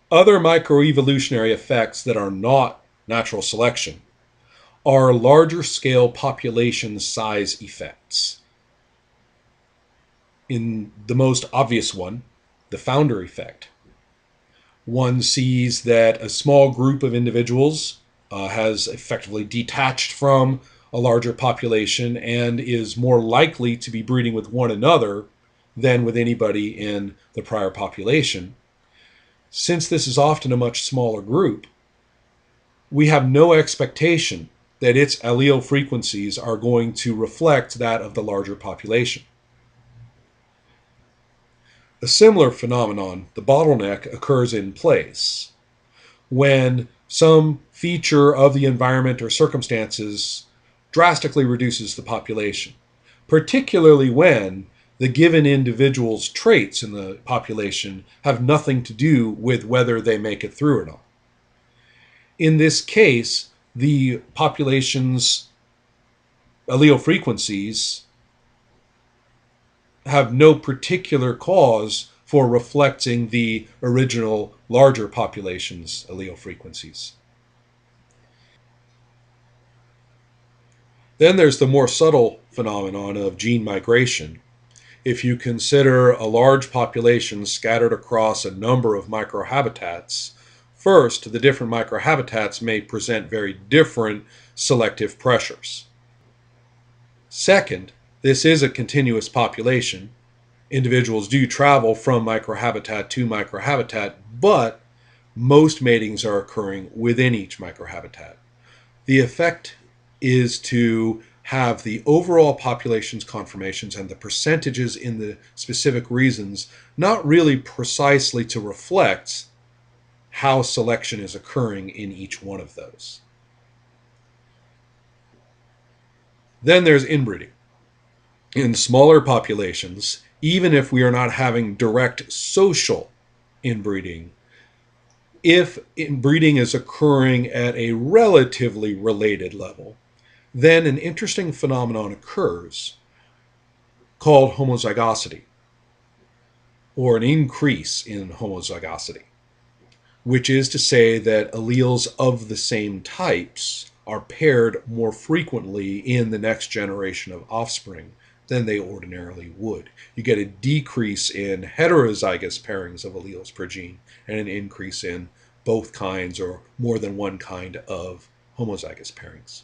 Other microevolutionary effects that are not natural selection are larger scale population size effects. In the most obvious one, the founder effect. One sees that a small group of individuals has effectively detached from a larger population and is more likely to be breeding with one another than with anybody in the prior population. Since this is often a much smaller group, we have no expectation that its allele frequencies are going to reflect that of the larger population. A similar phenomenon, the bottleneck, occurs in place when some feature of the environment or circumstances drastically reduces the population, particularly when the given individual's traits in the population have nothing to do with whether they make it through or not. In this case, the population's allele frequencies have no particular cause for reflecting the original larger population's allele frequencies. Then there's the more subtle phenomenon of gene migration. If you consider a large population scattered across a number of microhabitats, first, the different microhabitats may present very different selective pressures. Second, this is a continuous population. Individuals do travel from microhabitat to microhabitat, but most matings are occurring within each microhabitat. The effect is to have the overall population's conformations and the percentages in the specific reasons not really precisely to reflect how selection is occurring in each one of those. Then there's inbreeding. In smaller populations, even if we are not having direct social inbreeding, if inbreeding is occurring at a relatively related level, then an interesting phenomenon occurs called homozygosity, or an increase in homozygosity, which is to say that alleles of the same types are paired more frequently in the next generation of offspring than they ordinarily would. You get a decrease in heterozygous pairings of alleles per gene and an increase in both kinds or more than one kind of homozygous pairings.